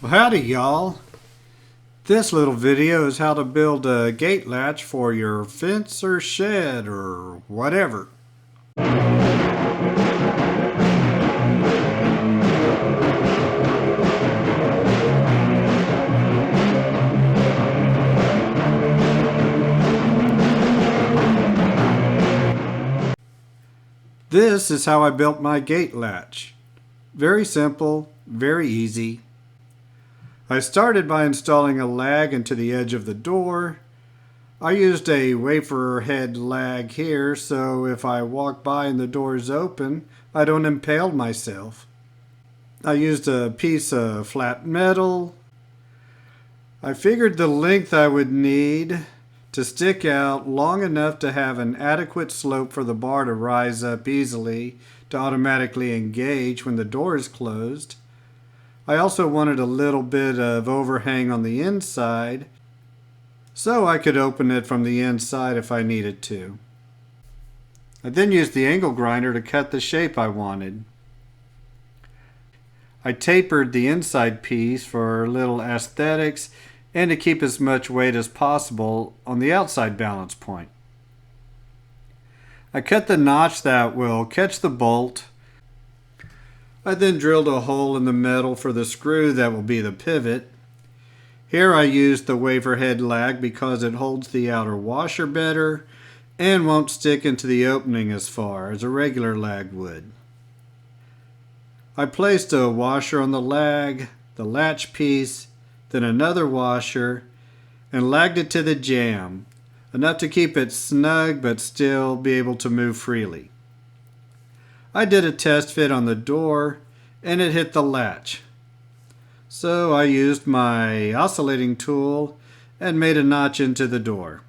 Well, howdy y'all. This little video is how to build a gate latch for your fence or shed or whatever. This is how I built my gate latch. Very simple, very easy. I started by installing a lag into the edge of the door. I used a wafer head lag here, so if I walk by and the door is open, I don't impale myself. I used a piece of flat metal. I figured the length I would need to stick out long enough to have an adequate slope for the bar to rise up easily to automatically engage when the door is closed. I also wanted a little bit of overhang on the inside so I could open it from the inside if I needed to. I then used the angle grinder to cut the shape I wanted. I tapered the inside piece for little aesthetics and to keep as much weight as possible on the outside balance point. I cut the notch that will catch the bolt. I then drilled a hole in the metal for the screw that will be the pivot. Here I used the wafer head lag because it holds the outer washer better and won't stick into the opening as far as a regular lag would. I placed a washer on the lag, the latch piece, then another washer, and lagged it to the jamb, enough to keep it snug but still be able to move freely. I did a test fit on the door and it hit the latch. So I used my oscillating tool and made a notch into the door.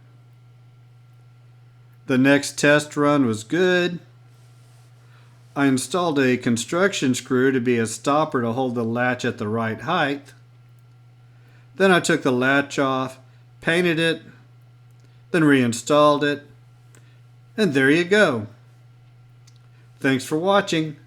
The next test run was good. I installed a construction screw to be a stopper to hold the latch at the right height. Then I took the latch off, painted it, then reinstalled it, and there you go. Thanks for watching.